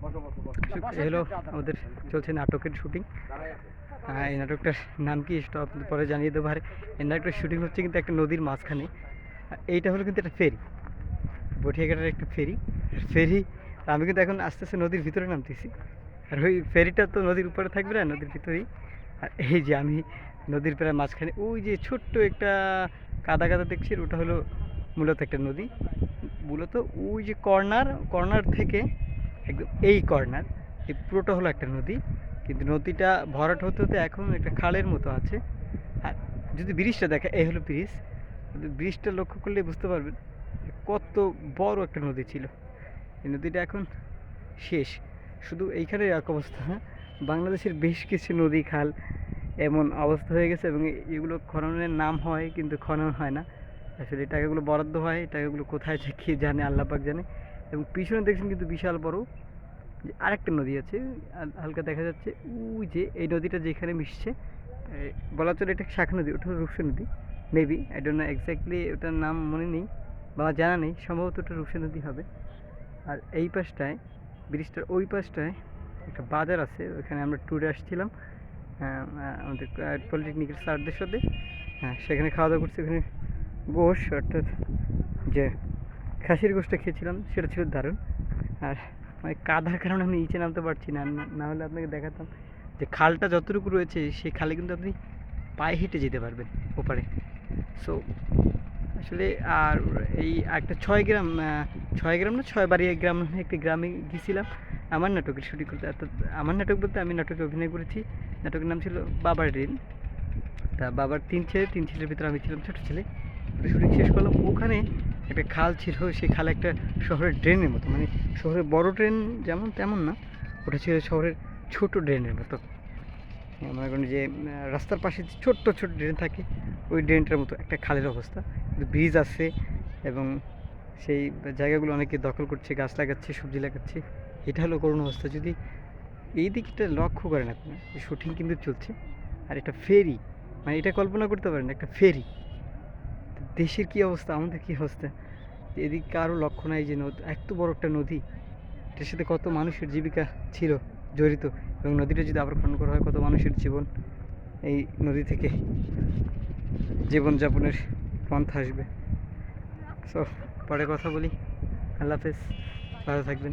হলো আমাদের চলছে নাটকের শুটিং। এই নাটকটার নাম কি সেটা আপনাদের পরে জানিয়ে দেবো। আর এই নাটকটার শুটিং হচ্ছে কিন্তু একটা নদীর মাঝখানে। এইটা হলো কিন্তু একটা ফেরি, বটিয়াঘাটের একটা ফেরি। ফেরি আমি কিন্তু এখন আস্তে আস্তে নদীর ভিতরে নামতেছি। আর ওই ফেরিটা তো নদীর উপরে থাকবে না, নদীর ভিতরেই। আর এই যে আমি নদীর প্রায় মাঝখানে, ওই যে ছোট্ট একটা কাদা কাদা দেখছি, ওটা হলো মূলত একটা নদী। মূলত ওই যে কর্নার থেকে একদম এই কর্নার, এই পুরোটা হলো একটা নদী। কিন্তু নদীটা ভরাট হতে হতে এখন একটা খালের মতো আছে। আর যদি ব্রিজটা দেখে, এই হলো ব্রিজ, ব্রিজটা লক্ষ্য করলে বুঝতে পারবেন কত বড় একটা নদী ছিল। এই নদীটা এখন শেষ। শুধু এইখানে এক অবস্থা না, বাংলাদেশের বেশ কিছু নদী খাল এমন অবস্থা হয়ে গেছে, এবং এগুলো খননের নাম হয় কিন্তু খনন হয় না। আসলে টাকাগুলো বরাদ্দ হয়, টাকাগুলো কোথায় যে কে জানে, আল্লাহ পাক জানে। এবং পিছনে দেখছেন কিন্তু বিশাল বড় যে আরেকটা নদী আছে, হালকা দেখা যাচ্ছে। ওই যে এই নদীটা যেখানে মিশছে, বলা চলে এটা শাখা নদী, ওটা হলো রূপসা নদী। Maybe I don't know exactly, ওটার নাম মনে নেই বা জানা নেই, সম্ভবত ওটা রূপসা নদী হবে। আর এই পাশটায়, ব্রিজটার ওই পাশটায় একটা বাজার আছে, ওখানে আমরা ট্যুরে আসছিলাম আমাদের পলিটেকনিকের স্যারদের সাথে। হ্যাঁ, সেখানে খাওয়া দাওয়া করছি। ওখানে গোশ, অর্থাৎ যে খাসির গোশটা খেয়েছিলাম, সেটা ছিল দারুণ। আর মানে কাদার কারণে আমি নিচে নামতে পারছি না, না হলে আপনাকে দেখাতাম যে খালটা যতটুকু রয়েছে সেই খালে কিন্তু আপনি পায়ে হেঁটে যেতে পারবেন ওপারে। সো আসলে আর এই একটা 6 গ্রাম, 6 গ্রাম না 6 বাড়িয়া গ্রাম, একটি গ্রামে গিয়েছিলাম আমার নাটকের শুটিং করতে। অর্থাৎ আমার নাটক বলতে আমি নাটকে অভিনয় করেছি। নাটকের নাম ছিল বাবার ঋণ। তা বাবার 3 ছেলে, 3 ছেলের ভিতরে আমি ছিলাম ছোটো ছেলে। শুটিং শেষ করলাম, ওখানে একটা খাল ছিল, সেই খালে একটা শহরের ড্রেনের মতো, মানে শহরের বড় ড্রেন যেমন তেমন না, ওটা ছিল শহরের ছোট ড্রেনের মতো। মনে করেন যে রাস্তার পাশে যে ছোট্ট ছোট ড্রেন থাকে, ওই ড্রেনটার মতো একটা খালের অবস্থা। ব্রিজ আছে এবং সেই জায়গাগুলো অনেকে দখল করছে, গাছ লাগাচ্ছে, সবজি লাগাচ্ছে। এটা হলো করুণ অবস্থা। যদি এই দিকটা লক্ষ্য করেন আপনি, শুটিং কিন্তু চলছে, আর একটা ফেরি, মানে এটা কল্পনা করতে পারেন একটা ফেরি। দেশের কী অবস্থা, আমাদের কী অবস্থা, এদিকে কারো লক্ষ্য নাই যে এত বড় একটা নদী, এটার সাথে কত মানুষের জীবিকা ছিল জড়িত। এবং নদীটা যদি আবার খনন করা হয়, কত মানুষের জীবন এই নদী থেকে জীবনযাপনের পন্থা আসবে। সো পরে কথা বলি। আল্লাহ হাফেজ, ভালো থাকবেন।